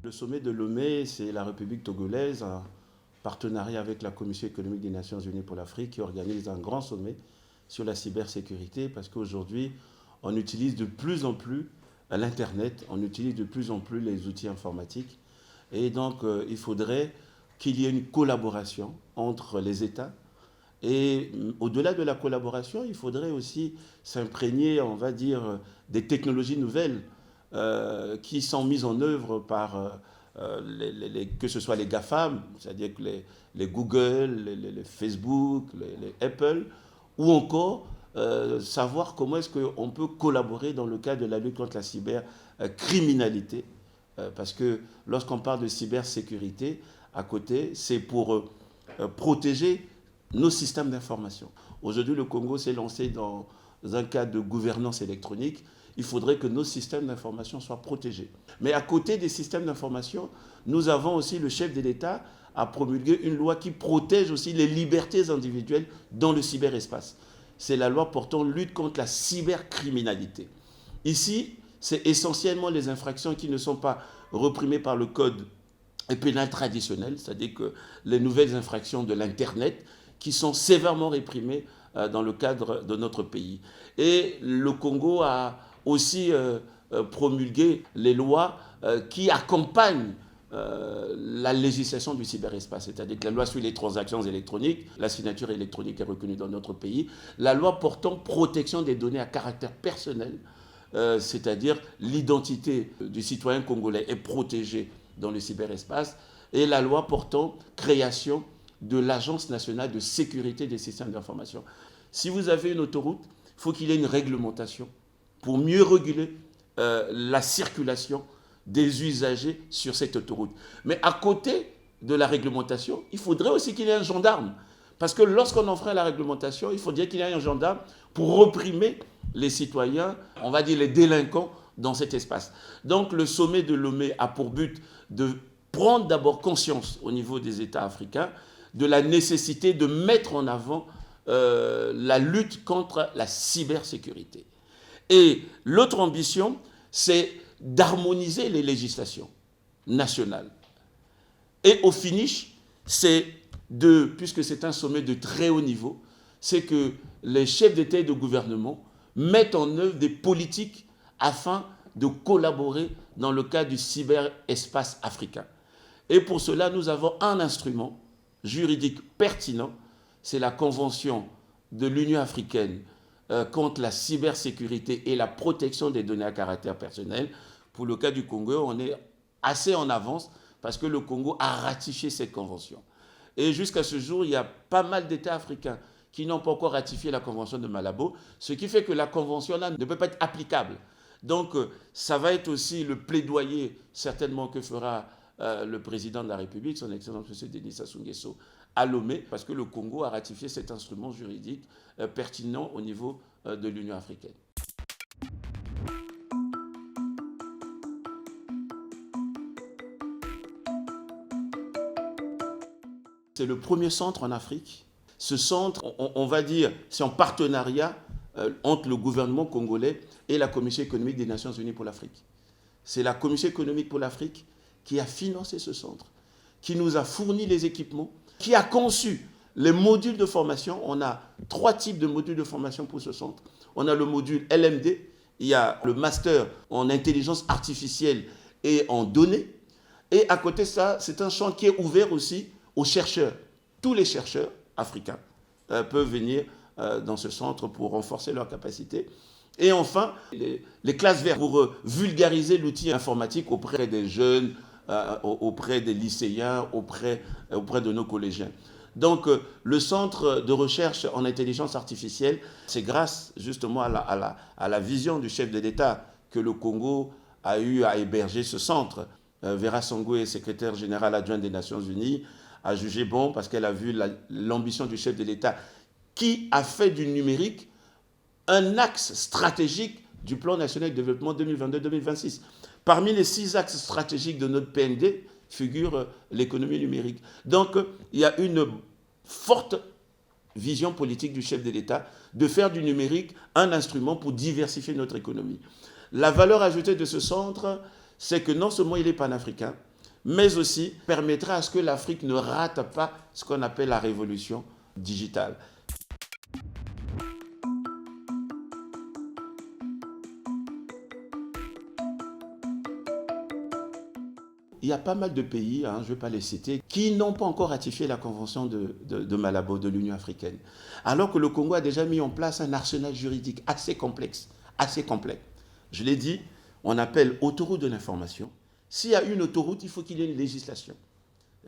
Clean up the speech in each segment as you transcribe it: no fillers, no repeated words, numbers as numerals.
Le sommet de Lomé, c'est la République togolaise, en partenariat avec la Commission économique des Nations Unies pour l'Afrique, qui organise un grand sommet sur la cybersécurité, parce qu'aujourd'hui, on utilise de plus en plus l'Internet, on utilise de plus en plus les outils informatiques, et donc il faudrait qu'il y ait une collaboration entre les États. Et au-delà de la collaboration, il faudrait aussi s'imprégner, on va dire, des technologies nouvelles qui sont mises en œuvre par, que ce soit les GAFAM, c'est-à-dire que les Google, les Facebook, les Apple, ou encore savoir comment est-ce qu'on peut collaborer dans le cadre de la lutte contre la cybercriminalité. Parce que lorsqu'on parle de cybersécurité, à côté, c'est pour protéger nos systèmes d'information. Aujourd'hui, le Congo s'est lancé dans un cadre de gouvernance électronique. Il faudrait que nos systèmes d'information soient protégés. Mais à côté des systèmes d'information, nous avons aussi le chef de l'État à promulguer une loi qui protège aussi les libertés individuelles dans le cyberespace. C'est la loi portant lutte contre la cybercriminalité. Ici, c'est essentiellement les infractions qui ne sont pas reprimées par le code pénal traditionnel, c'est-à-dire que les nouvelles infractions de l'Internet qui sont sévèrement réprimées dans le cadre de notre pays. Et le Congo a aussi promulgué les lois qui accompagnent la législation du cyberespace, c'est-à-dire que la loi sur les transactions électroniques, la signature électronique est reconnue dans notre pays, la loi portant protection des données à caractère personnel, c'est-à-dire l'identité du citoyen congolais est protégée dans le cyberespace, et la loi portant création de l'Agence nationale de sécurité des systèmes d'information. Si vous avez une autoroute, il faut qu'il y ait une réglementation pour mieux réguler la circulation des usagers sur cette autoroute. Mais à côté de la réglementation, il faudrait aussi qu'il y ait un gendarme. Parce que lorsqu'on enfreint la réglementation, il faudrait qu'il y ait un gendarme pour réprimer les citoyens, on va dire les délinquants, dans cet espace. Donc le sommet de Lomé a pour but de prendre d'abord conscience au niveau des États africains de la nécessité de mettre en avant la lutte contre la cybersécurité. Et l'autre ambition, c'est d'harmoniser les législations nationales. Et au finish, puisque c'est un sommet de très haut niveau, c'est que les chefs d'État et de gouvernement mettent en œuvre des politiques afin de collaborer dans le cadre du cyberespace africain. Et pour cela, nous avons un instrument juridique pertinent, c'est la Convention de l'Union africaine contre la cybersécurité et la protection des données à caractère personnel. Pour le cas du Congo, on est assez en avance parce que le Congo a ratifié cette convention. Et jusqu'à ce jour, il y a pas mal d'États africains qui n'ont pas encore ratifié la Convention de Malabo, ce qui fait que la Convention-là ne peut pas être applicable. Donc, ça va être aussi le plaidoyer, certainement, que fera le président de la République, son Excellence M. Denis Sassou Nguesso, à Lomé, parce que le Congo a ratifié cet instrument juridique pertinent au niveau de l'Union africaine. C'est le premier centre en Afrique. Ce centre, on va dire, c'est en partenariat entre le gouvernement congolais et la Commission économique des Nations Unies pour l'Afrique. C'est la Commission économique pour l'Afrique qui a financé ce centre, qui nous a fourni les équipements, qui a conçu les modules de formation. On a 3 types de modules de formation pour ce centre. On a le module LMD, il y a le master en intelligence artificielle et en données. Et à côté de ça, c'est un champ qui est ouvert aussi aux chercheurs. Tous les chercheurs africains peuvent venir dans ce centre pour renforcer leurs capacités. Et enfin, les classes vertes pour vulgariser l'outil informatique auprès des jeunes, auprès des lycéens, auprès de nos collégiens. Donc, le centre de recherche en intelligence artificielle, c'est grâce justement à la vision du chef de l'État que le Congo a eu à héberger ce centre. Vera Songwe, secrétaire générale adjointe des Nations Unies, a jugé bon parce qu'elle a vu l'ambition du chef de l'État qui a fait du numérique un axe stratégique du plan national de développement 2022-2026. Parmi les 6 axes stratégiques de notre PND figure l'économie numérique. Donc, il y a une forte vision politique du chef de l'État de faire du numérique un instrument pour diversifier notre économie. La valeur ajoutée de ce centre, c'est que non seulement il est panafricain, mais aussi permettra à ce que l'Afrique ne rate pas ce qu'on appelle la révolution digitale. Il y a pas mal de pays, je ne vais pas les citer, qui n'ont pas encore ratifié la convention de Malabo, de l'Union africaine. Alors que le Congo a déjà mis en place un arsenal juridique assez complexe, assez complet. Je l'ai dit, on appelle autoroute de l'information. S'il y a une autoroute, il faut qu'il y ait une législation.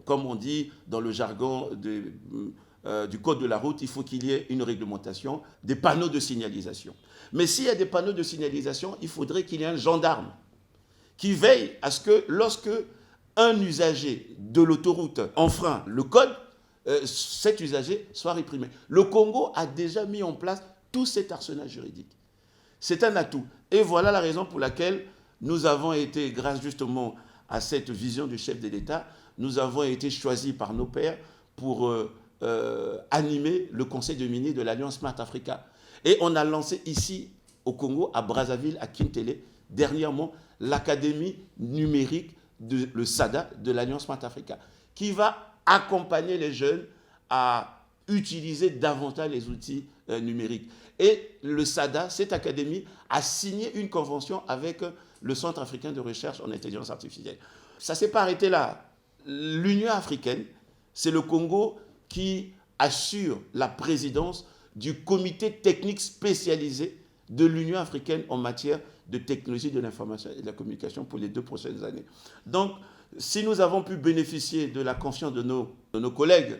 Comme on dit dans le jargon du code de la route, il faut qu'il y ait une réglementation, des panneaux de signalisation. Mais s'il y a des panneaux de signalisation, il faudrait qu'il y ait un gendarme qui veille à ce que lorsque un usager de l'autoroute enfreint le code, cet usager soit réprimé. Le Congo a déjà mis en place tout cet arsenal juridique. C'est un atout. Et voilà la raison pour laquelle nous avons été, grâce justement à cette vision du chef de l'État, nous avons été choisis par nos pairs pour animer le conseil de ministres de l'Alliance Smart Africa. Et on a lancé ici au Congo, à Brazzaville, à Kintélé, dernièrement, l'académie numérique, le SADA de l'Alliance Smart Africa, qui va accompagner les jeunes à utiliser davantage les outils numériques. Et le SADA, cette académie, a signé une convention avec le Centre africain de recherche en intelligence artificielle. Ça ne s'est pas arrêté là. L'Union africaine, c'est le Congo qui assure la présidence du comité technique spécialisé de l'Union africaine en matière de technologie de l'information et de la communication pour les 2 prochaines années. Donc, si nous avons pu bénéficier de la confiance de nos collègues,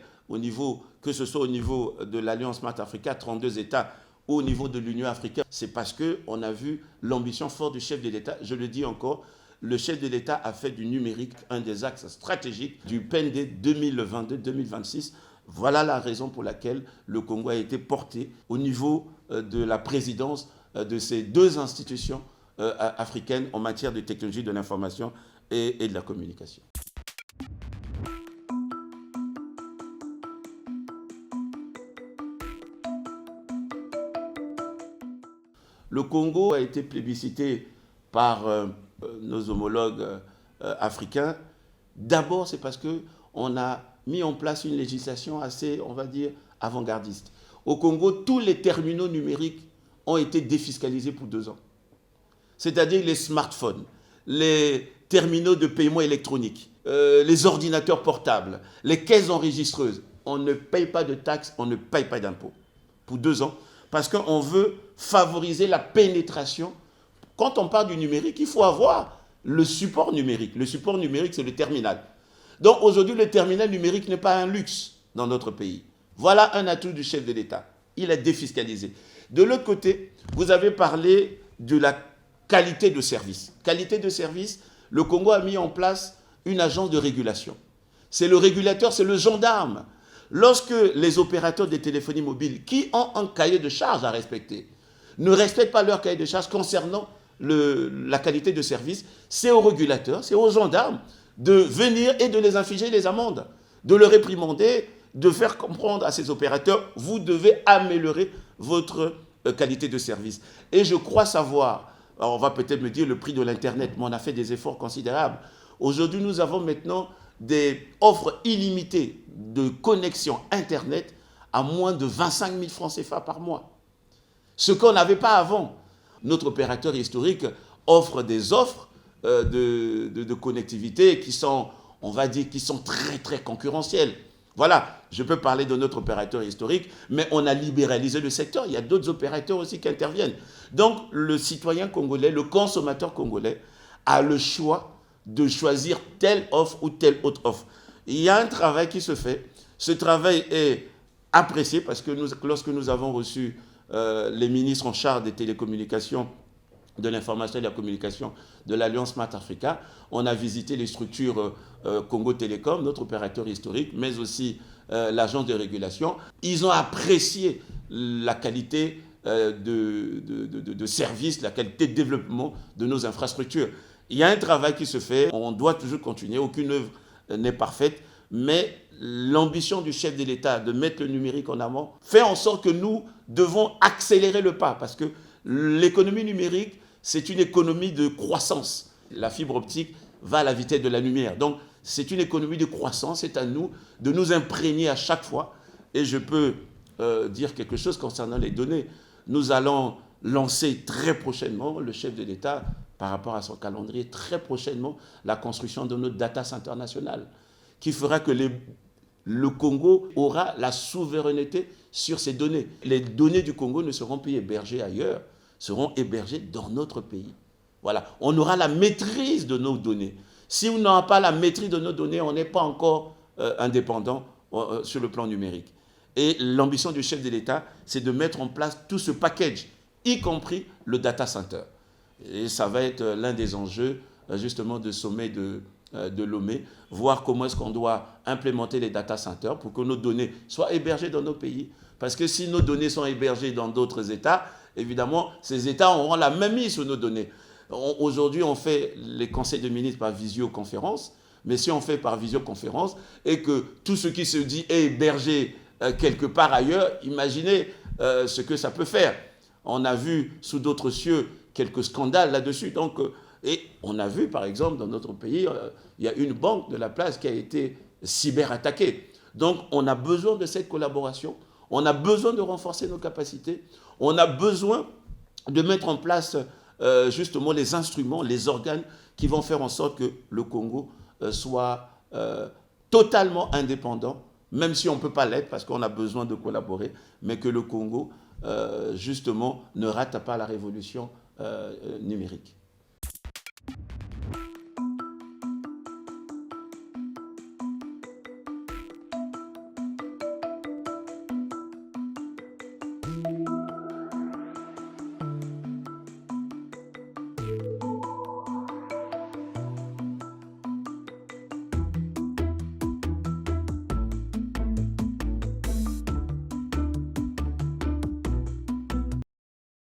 que ce soit au niveau de l'Alliance Smart Africa, 32 États, ou au niveau de l'Union africaine, c'est parce qu'on a vu l'ambition forte du chef de l'État. Je le dis encore, le chef de l'État a fait du numérique un des axes stratégiques du PND 2022-2026. Voilà la raison pour laquelle le Congo a été porté au niveau de la présidence de ces 2 institutions africaines en matière de technologie de l'information et de la communication. Le Congo a été plébiscité par nos homologues africains. D'abord, c'est parce qu'on a mis en place une législation assez, on va dire, avant-gardiste. Au Congo, tous les terminaux numériques ont été défiscalisés pour 2 ans. C'est-à-dire les smartphones, les terminaux de paiement électronique, les ordinateurs portables, les caisses enregistreuses. On ne paye pas de taxes, on ne paye pas d'impôts pour 2 ans, parce qu'on veut favoriser la pénétration. Quand on parle du numérique, il faut avoir le support numérique. Le support numérique, c'est le terminal. Donc aujourd'hui, le terminal numérique n'est pas un luxe dans notre pays. Voilà un atout du chef de l'État. Il est défiscalisé. De l'autre côté, vous avez parlé de la qualité de service. Qualité de service, le Congo a mis en place une agence de régulation. C'est le régulateur, c'est le gendarme. Lorsque les opérateurs de téléphonie mobile, qui ont un cahier de charge à respecter, ne respectent pas leur cahier de charge concernant la qualité de service, c'est aux régulateurs, c'est aux gendarmes de venir et de les infliger des amendes, de les réprimander, de faire comprendre à ces opérateurs, vous devez améliorer votre qualité de service. Et je crois savoir, alors on va peut-être me dire le prix de l'Internet, mais on a fait des efforts considérables. Aujourd'hui, nous avons maintenant des offres illimitées de connexion Internet à moins de 25 000 francs CFA par mois. Ce qu'on n'avait pas avant. Notre opérateur historique offre des offres de connectivité qui sont, on va dire, qui sont très, très concurrentielles. Voilà, je peux parler de notre opérateur historique, mais on a libéralisé le secteur. Il y a d'autres opérateurs aussi qui interviennent. Donc, le citoyen congolais, le consommateur congolais a le choix de choisir telle offre ou telle autre offre. Il y a un travail qui se fait. Ce travail est apprécié parce que lorsque nous avons reçu les ministres en charge des télécommunications, de l'information et de la communication de l'Alliance Smart Africa, on a visité les structures Congo Télécom, notre opérateur historique, mais aussi l'agence de régulation. Ils ont apprécié la qualité de service, la qualité de développement de nos infrastructures. Il y a un travail qui se fait, on doit toujours continuer, aucune œuvre n'est parfaite, mais l'ambition du chef de l'État de mettre le numérique en avant fait en sorte que nous devons accélérer le pas, parce que l'économie numérique, c'est une économie de croissance. La fibre optique va à la vitesse de la lumière. Donc, C'est une économie de croissance, c'est à nous de nous imprégner à chaque fois. Et je peux dire quelque chose concernant les données. Nous allons lancer très prochainement, le chef de l'État, par rapport à son calendrier, très prochainement, la construction de notre data center national, qui fera que le Congo aura la souveraineté sur ses données. Les données du Congo ne seront plus hébergées ailleurs, seront hébergées dans notre pays. Voilà, on aura la maîtrise de nos données. Si on n'a pas la maîtrise de nos données, on n'est pas encore indépendant sur le plan numérique. Et l'ambition du chef de l'État, c'est de mettre en place tout ce package, y compris le data center. Et ça va être l'un des enjeux justement de sommet de Lomé, voir comment est-ce qu'on doit implémenter les data centers pour que nos données soient hébergées dans nos pays. Parce que si nos données sont hébergées dans d'autres États, évidemment, ces États auront la même mise sur nos données. Aujourd'hui, on fait les conseils de ministres par visioconférence, mais si on fait par visioconférence et que tout ce qui se dit est hébergé quelque part ailleurs, imaginez ce que ça peut faire. On a vu sous d'autres cieux quelques scandales là-dessus. Donc, et on a vu, par exemple, dans notre pays, il y a une banque de la place qui a été cyberattaquée. Donc, on a besoin de cette collaboration. On a besoin de renforcer nos capacités. On a besoin de mettre en place justement les instruments, les organes qui vont faire en sorte que le Congo soit totalement indépendant, même si on ne peut pas l'être parce qu'on a besoin de collaborer, mais que le Congo, justement, ne rate pas la révolution numérique.